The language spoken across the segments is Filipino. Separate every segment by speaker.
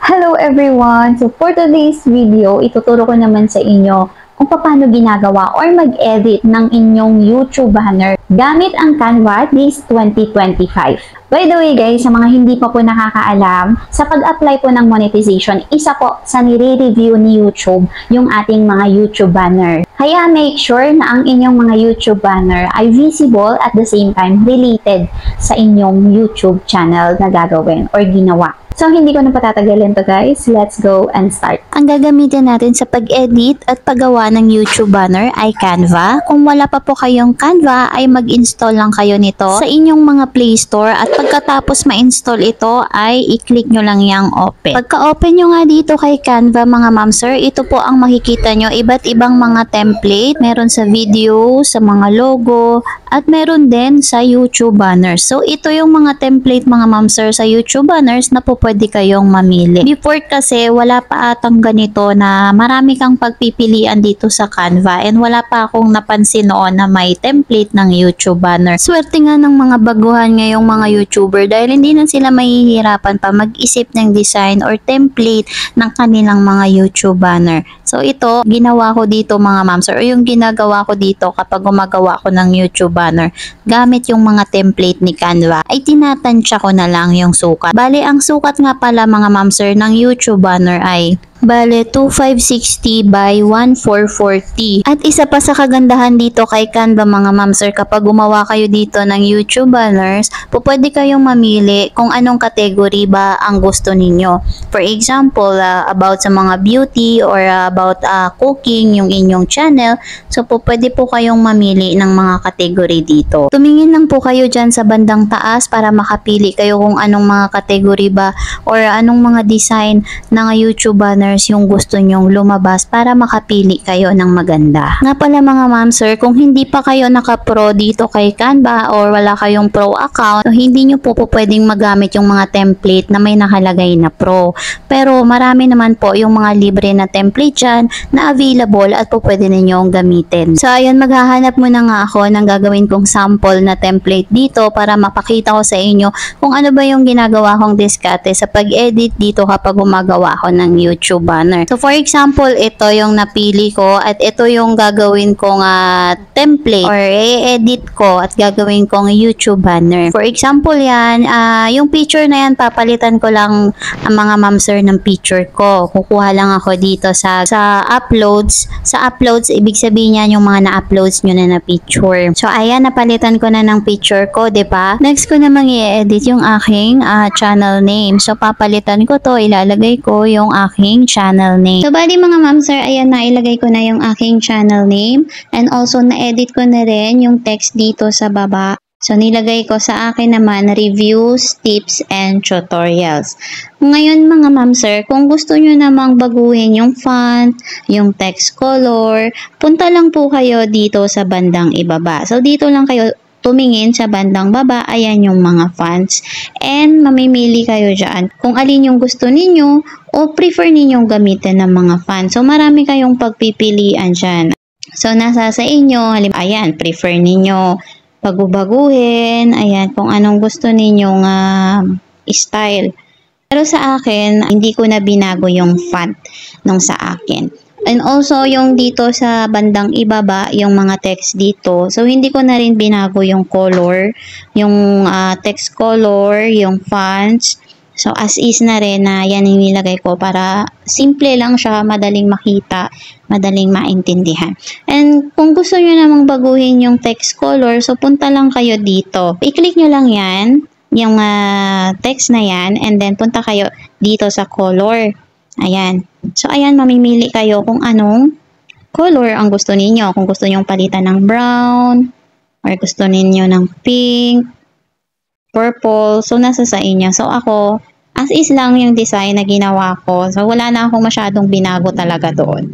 Speaker 1: Hello everyone! So for today's video, ituturo ko naman sa inyo kung paano ginagawa or mag-edit ng inyong YouTube banner gamit ang Canva this 2025. By the way guys, sa mga hindi pa po nakakaalam, sa pag-apply po ng monetization, isa po sa nire-review ni YouTube yung ating mga YouTube banner. Kaya make sure na ang inyong mga YouTube banner ay visible at the same time related sa inyong YouTube channel na gagawin or ginawa. So, hindi ko na patatagalin to guys. Let's go and start.
Speaker 2: Ang gagamitin natin sa pag-edit at paggawa ng YouTube banner ay Canva. Kung wala pa po kayong Canva, ay mag-install lang kayo nito sa inyong mga Play Store at pagkatapos ma-install ito ay i-click nyo lang yung open. Pagka-open nyo nga dito kay Canva mga ma'am sir, ito po ang makikita nyo. Iba't ibang mga template. Meron sa video, sa mga logo, at meron din sa YouTube banners. So, ito yung mga template mga ma'am sir sa YouTube banners na po pwede kayong mamili. Before kasi, wala pa atang ganito na marami kang pagpipilian dito sa Canva and wala pa akong napansin noon na may template ng YouTube banner. Swerte nga ng mga baguhan ngayong mga YouTuber dahil hindi na sila mahihirapan pa mag-isip ng design or template ng kanilang mga YouTube banner. So, ito, ginawa ko dito mga ma'am sir, o yung ginagawa ko dito kapag gumagawa ko ng YouTube banner, gamit yung mga template ni Canva, ay tinatansya ko na lang yung sukat. Bale, ang sukat nga pala mga ma'am sir ng YouTube banner ay 2560 by 1440. At isa pa sa kagandahan dito kay Canva mga ma'am sir, kapag gumawa kayo dito ng YouTube banners, pwede kayong mamili kung anong category ba ang gusto ninyo. For example, about sa mga beauty or about cooking yung inyong channel. So pwede po kayong mamili ng mga category dito. Tumingin lang po kayo dyan sa bandang taas para makapili kayo kung anong mga category ba or anong mga design ng YouTube banner yung gusto nyong lumabas para makapili kayo ng maganda. Nga pala mga ma'am sir, kung hindi pa kayo naka-pro dito kay Canva or wala kayong pro account, so hindi nyo po pwedeng magamit yung mga template na may nakalagay na pro. Pero marami naman po yung mga libre na template dyan na available at pwede ninyong gamitin. So ayun, maghahanap muna nga ako ng gagawin kong sample na template dito para mapakita ko sa inyo kung ano ba yung ginagawa kong diskarte sa pag-edit dito kapag gumagawa ako ng YouTube banner. So for example, ito yung napili ko at ito yung gagawin kong template or i-edit ko at gagawin kong YouTube banner. For example yan, yung picture na yan, papalitan ko lang ang mga ma'am sir ng picture ko. Kukuha lang ako dito sa uploads. Sa uploads, ibig sabihin yan yung mga na-uploads nyo na picture. So ayan, napalitan ko na ng picture ko, diba? Next ko namang i-edit yung aking channel name. So papalitan ko to, ilalagay ko yung aking channel name. So, bali mga ma'am sir, ayan na, ilagay ko na yung aking channel name and also na-edit ko na rin yung text dito sa baba. So, nilagay ko sa akin naman reviews, tips, and tutorials. Ngayon mga ma'am sir, kung gusto nyo namang baguhin yung font, yung text color, punta lang po kayo dito sa bandang ibaba. So, dito lang kayo tumingin sa bandang baba, ayan yung mga fonts. And mamimili kayo dyan kung alin yung gusto ninyo o prefer ninyong gamitin ng mga fonts. So marami kayong pagpipilian dyan. So nasa sa inyo, ayan, prefer ninyo pagbabaguhin, ayan, kung anong gusto ninyong style. Pero sa akin, hindi ko na binago yung font nung sa akin. And also, yung dito sa bandang ibaba, yung mga text dito. So, hindi ko na rin binago yung color, yung text color, yung fonts. So, as is na rin na yan yung nilagay ko para simple lang siya, madaling makita, madaling maintindihan. And kung gusto nyo namang baguhin yung text color, so punta lang kayo dito. I-click nyo lang yan, yung text na yan, and then punta kayo dito sa color. Ayan. So, ayan, mamimili kayo kung anong color ang gusto ninyo. Kung gusto nyong palitan ng brown, or gusto ninyo ng pink, purple. So, nasa sa inyo. So, ako, as is lang yung design na ginawa ko. So, wala na akong masyadong binago talaga doon.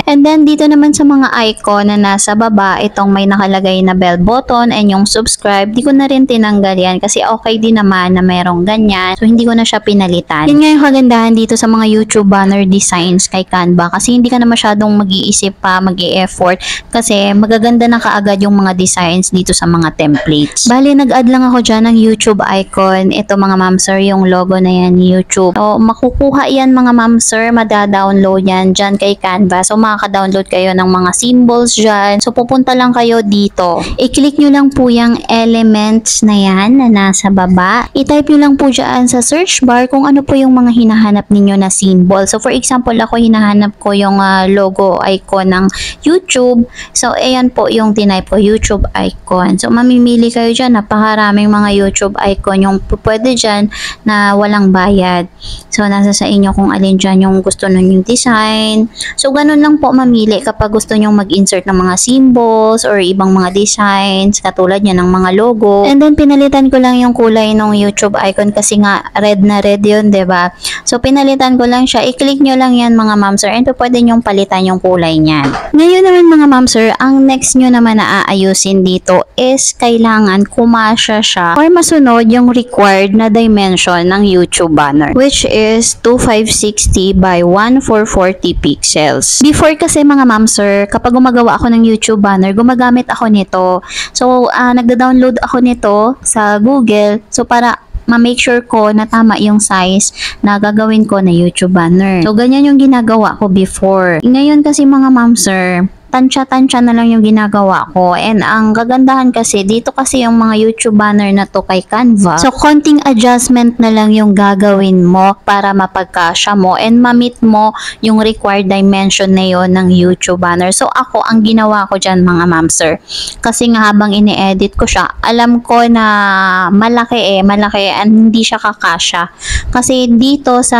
Speaker 2: And then dito naman sa mga icon na nasa baba, itong may nakalagay na bell button and yung subscribe, di ko na rin tinanggal yan kasi okay din naman na merong ganyan. So hindi ko na siya pinalitan. Yun nga yung kagandahan dito sa mga YouTube banner designs kay Canva kasi hindi ka na masyadong mag-iisip pa, mag-i-effort kasi magaganda na kaagad yung mga designs dito sa mga templates. Bali, nag-add lang ako dyan ng YouTube icon. Ito mga ma'am sir, yung logo na yan ni YouTube. So makukuha yan mga ma'am sir, mada-download yan dyan kay Canva. So makaka-download kayo ng mga symbols dyan. So pupunta lang kayo dito. I-click nyo lang po yung elements na yan na nasa baba. I-type nyo lang po dyan sa search bar kung ano po yung mga hinahanap ninyo na symbol. So for example, ako hinahanap ko yung logo icon ng YouTube. So ayan po yung tinype ko, YouTube icon. So mamimili kayo dyan. Napakaraming mga YouTube icon yung pwede dyan na walang bayad. So nasa sa inyo kung alin dyan yung gusto nun yung design. So ganun lang po mamili kapag gusto nyo mag-insert ng mga symbols or ibang mga designs katulad niya ng mga logo. And then pinalitan ko lang yung kulay ng YouTube icon kasi nga red na red yun, 'di ba? So pinalitan ko lang siya. I-click nyo lang yan mga ma'am sir and pwede nyong palitan yung kulay niyan. Ngayon naman mga ma'am sir, ang next nyo naman na aayusin dito is kailangan kumasya siya or masunod yung required na dimension ng YouTube banner which is 2560 by 1440 pixels. Before kasi mga ma'am sir, kapag gumagawa ako ng YouTube banner, gumagamit ako nito. So, nagda-download ako nito sa Google. So, para ma-make sure ko na tama yung size na gagawin ko na YouTube banner. So, ganyan yung ginagawa ko before. Ngayon kasi mga ma'am sir, tansya-tansya na lang yung ginagawa ko. And ang kagandahan kasi, dito kasi yung mga YouTube banner na to kay Canva. So, konting adjustment na lang yung gagawin mo para mapagkasya mo and ma-meet mo yung required dimension na yon ng YouTube banner. So, ako, ang ginawa ko dyan mga ma'am sir, kasi nga habang ini-edit ko siya, alam ko na malaki and hindi siya kakasya. Kasi dito sa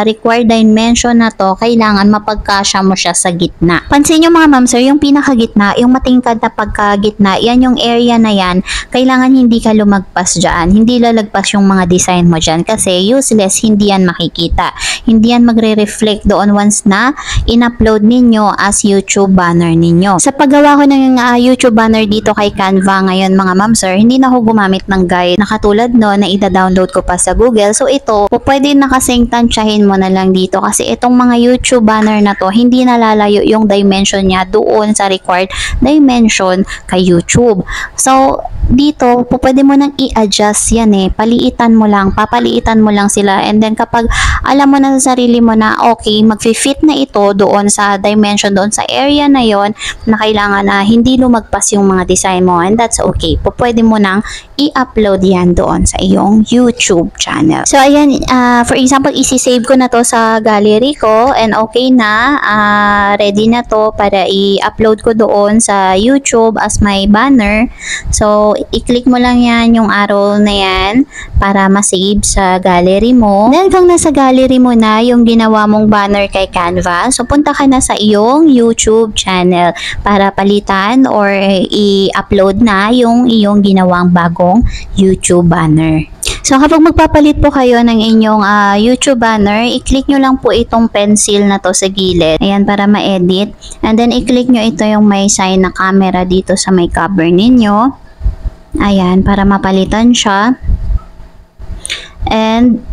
Speaker 2: required dimension na to, kailangan mapagkasya mo siya sa gitna. Pansin nyo mga ma'am sir, yung pinakagitna, yung matingkad na pagkagitna, yan yung area na yan, kailangan hindi ka lumagpas dyan. Hindi lalagpas yung mga design mo dyan kasi useless, hindi yan makikita. Hindi yan magre-reflect doon once na in-upload ninyo as YouTube banner ninyo. Sa paggawa ko ng YouTube banner dito kay Canva ngayon mga ma'am sir, hindi na ako gumamit ng guide na katulad no na ida-download ko pa sa Google. So ito, pwede nakasing tansyahin mo na lang dito kasi itong mga YouTube banner na to, hindi nalalayo yung dimension niya doon sa required dimension kay YouTube. So, dito, pwede mo nang i-adjust yan paliitan mo lang, papaliitan mo lang sila and then kapag alam mo na sa sarili mo na okay, mag-fit na ito doon sa dimension, doon sa area na yon na kailangan na hindi lumagpas yung mga design mo and that's okay. Pwede mo nang i-upload yan doon sa iyong YouTube channel. So, ayan, for example, isi-save ko na to sa gallery ko and okay na, ready na to para i-upload ko doon sa YouTube as my banner. So, i-click mo lang yan, yung arrow na yan, para ma-save sa gallery mo. Then, kung nasa gallery mo na yung ginawa mong banner kay Canva, so punta ka na sa iyong YouTube channel para palitan or i-upload na yung iyong ginawang bagong YouTube banner. So, kapag magpapalit po kayo ng inyong YouTube banner, i-click nyo lang po itong pencil na to sa gilid. Ayan, para ma-edit. And then, i-click nyo ito yung may sign na camera dito sa may cover ninyo. Ayan, para mapalitan siya. And,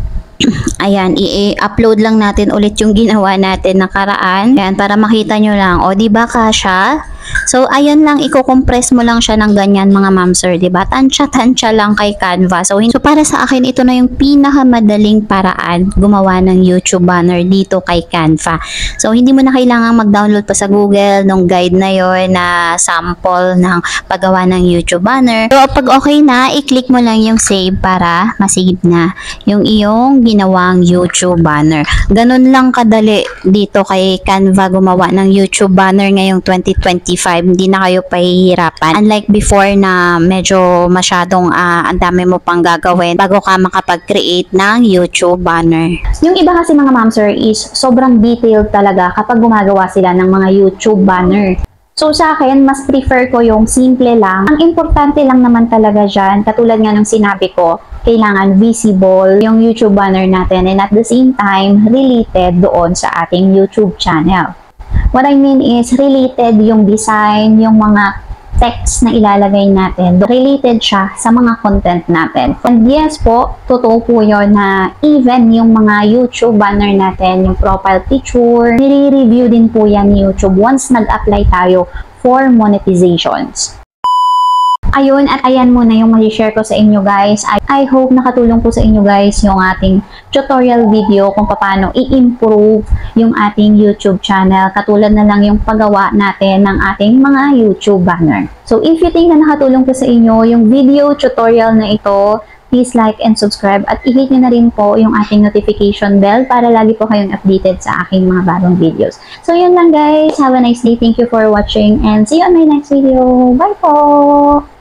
Speaker 2: ayan, i-upload lang natin ulit yung ginawa natin nakaraan. Ayan, para makita nyo lang. O, diba kasha? So, ayan lang, i-compress mo lang siya ng ganyan mga ma'am sir, diba? Tansya-tansya lang kay Canva. So, para sa akin, ito na yung pinakamadaling paraan gumawa ng YouTube banner dito kay Canva. So, hindi mo na kailangan mag-download pa sa Google nung guide na yon na sample ng paggawa ng YouTube banner. So, pag okay na, i-click mo lang yung save para masave na yung iyong ginawang YouTube banner. Ganun lang kadali dito kay Canva gumawa ng YouTube banner ngayong 2025. Hindi na kayo pahihirapan. Unlike before na medyo masyadong ang dami mo pang gagawin bago ka makapag-create ng YouTube banner.
Speaker 1: Yung iba kasi mga ma'am sir is sobrang detailed talaga kapag gumagawa sila ng mga YouTube banner. So sa akin, mas prefer ko yung simple lang. Ang importante lang naman talaga dyan, katulad nga ng sinabi ko, kailangan visible yung YouTube banner natin and at the same time, related doon sa ating YouTube channel. What I mean is related yung design, yung mga text na ilalagay natin. Related siya sa mga content natin. And yes po, totoo po yun na even yung mga YouTube banner natin, yung profile picture, nire-review din po yan ni YouTube once nag-apply tayo for monetizations. Ayun, at ayan muna yung ma-share ko sa inyo guys. I hope nakatulong po sa inyo guys yung ating tutorial video kung paano i-improve yung ating YouTube channel. Katulad na lang yung paggawa natin ng ating mga YouTube banner. So if you think na nakatulong po sa inyo yung video tutorial na ito, please like and subscribe at i-hit nyo na rin po yung ating notification bell para lagi po kayong updated sa aking mga bagong videos. So yun lang guys. Have a nice day. Thank you for watching and see you on my next video. Bye po!